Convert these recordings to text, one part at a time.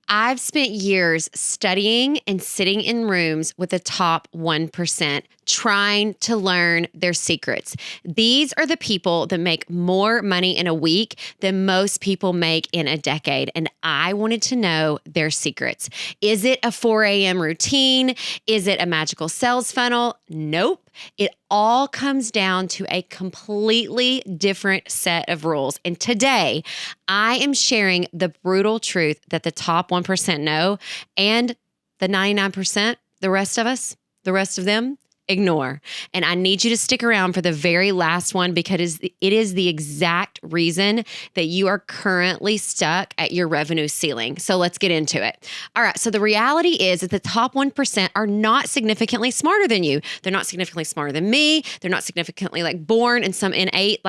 I've spent years studying and sitting in rooms with the top 1%, trying to learn their secrets. These are the people that make more money in a week than most people make in a decade. And I wanted to know their secrets. Is it a 4 a.m. routine? Is it a magical sales funnel? Nope. It all comes down to a completely different set of rules. And today, I am sharing the brutal truth that the top 1% know and the 99%, the rest of us, the rest of them, ignore. And I need you to stick around for the very last one because it is the exact reason that you are currently stuck at your revenue ceiling. So let's get into it. All right. So the reality is that the top 1% are not significantly smarter than you. They're not significantly smarter than me. They're not significantly born in some innate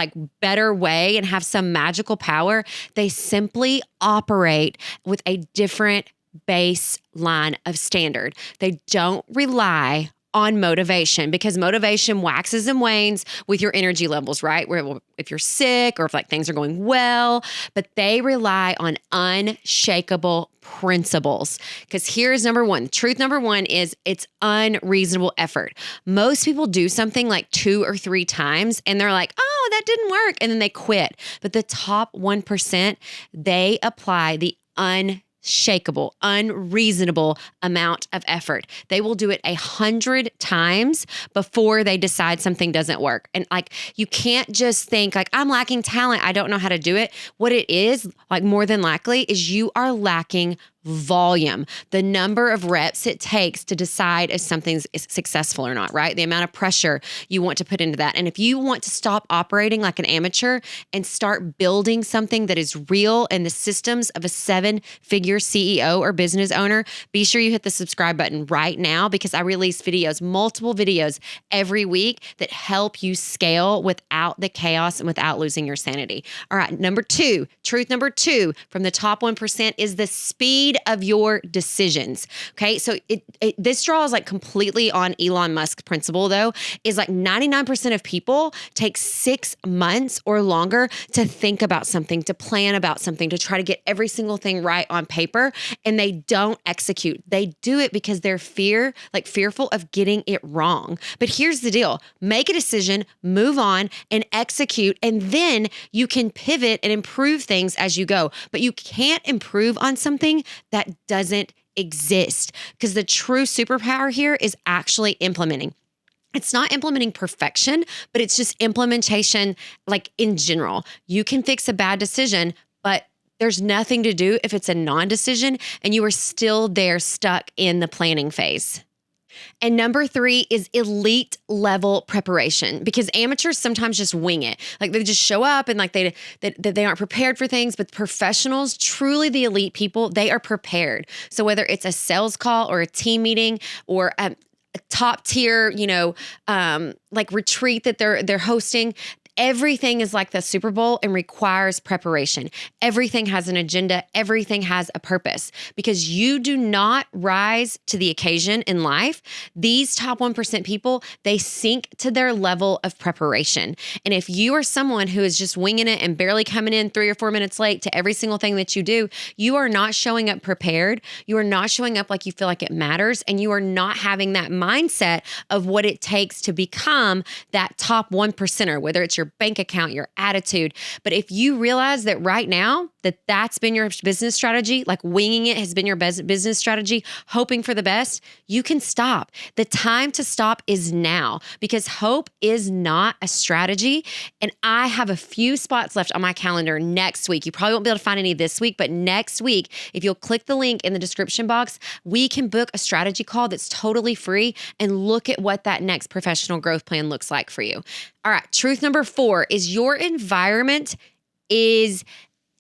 better way and have some magical power. They simply operate with a different baseline of standard. They don't rely on motivation because motivation waxes and wanes with your energy levels, right? Where if you're sick or if things are going well, but they rely on unshakable principles. Because here's number one. Truth number one is it's unreasonable effort. Most people do something 2 or 3 times and they're like, oh, that didn't work. And then they quit. But the top 1%, they apply the unshakable, unreasonable amount of effort. They will do it 100 times before they decide something doesn't work. And you can't just think I'm lacking talent, I don't know how to do it. What it is, more than likely, is you are lacking volume, the number of reps it takes to decide if something's successful or not, right? The amount of pressure you want to put into that. And if you want to stop operating like an amateur and start building something that is real in the systems of a 7-figure CEO or business owner, be sure you hit the subscribe button right now because I release videos, multiple videos every week that help you scale without the chaos and without losing your sanity. All right, truth number two from the top 1% is the speed of your decisions. Okay. So this draws completely on Elon Musk's principle though, is 99% of people take 6 months or longer to think about something, to plan about something, to try to get every single thing right on paper. And they don't execute. They do it because they're fearful of getting it wrong. But here's the deal. Make a decision, move on and execute. And then you can pivot and improve things as you go. But you can't improve on something that doesn't exist because the true superpower here is actually implementing. It's not implementing perfection, but it's just implementation in general. You can fix a bad decision, but there's nothing to do if it's a non-decision and you are still there stuck in the planning phase. And number 3 is elite level preparation because amateurs sometimes just wing it. They just show up and they aren't prepared for things, but professionals, truly the elite people, they are prepared. So whether it's a sales call or a team meeting or a top tier, retreat that they're hosting, everything is like the Super Bowl and requires preparation. Everything has an agenda. Everything has a purpose because you do not rise to the occasion in life. These top 1% people, they sink to their level of preparation. And if you are someone who is just winging it and barely coming in 3 or 4 minutes late to every single thing that you do, you are not showing up prepared. You are not showing up like you feel like it matters. And you are not having that mindset of what it takes to become that top 1%er, whether it's your bank account, your attitude. But if you realize that right now that's been your business strategy, winging it has been your business strategy, hoping for the best, you can stop. The time to stop is now because hope is not a strategy. And I have a few spots left on my calendar next week. You probably won't be able to find any this week, but next week, if you'll click the link in the description box, we can book a strategy call that's totally free and look at what that next professional growth plan looks like for you. All right. Truth number 4 is your environment is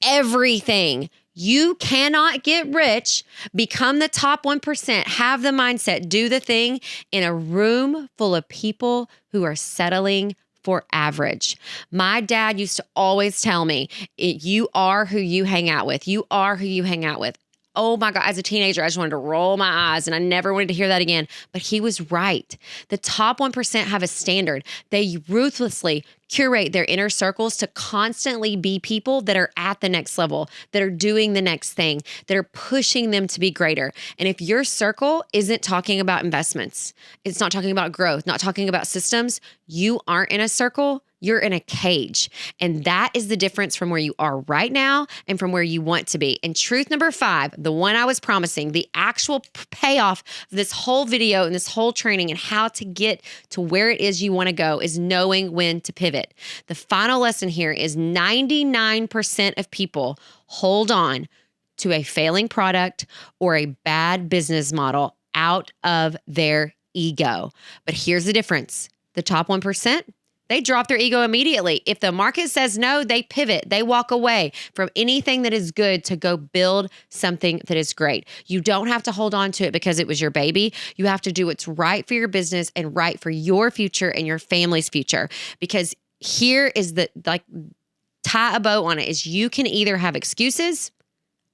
everything. You cannot get rich, become the top 1%, have the mindset, do the thing in a room full of people who are settling for average. My dad used to always tell me, you are who you hang out with. You are who you hang out with. Oh my God, as a teenager, I just wanted to roll my eyes and I never wanted to hear that again. But he was right. The top 1% have a standard. They ruthlessly curate their inner circles to constantly be people that are at the next level, that are doing the next thing, that are pushing them to be greater. And if your circle isn't talking about investments, it's not talking about growth, not talking about systems, you aren't in a circle. You're in a cage. And that is the difference from where you are right now and from where you want to be. And truth number 5, the one I was promising, the actual payoff of this whole video and this whole training and how to get to where it is you want to go is knowing when to pivot. The final lesson here is 99% of people hold on to a failing product or a bad business model out of their ego. But here's the difference. The top 1%, they drop their ego immediately. If the market says no, they pivot. They walk away from anything that is good to go build something that is great. You don't have to hold on to it because it was your baby. You have to do what's right for your business and right for your future and your family's future. Because here is tie a bow on it, is you can either have excuses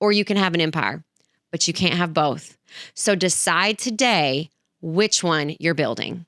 or you can have an empire, but you can't have both. So decide today which one you're building.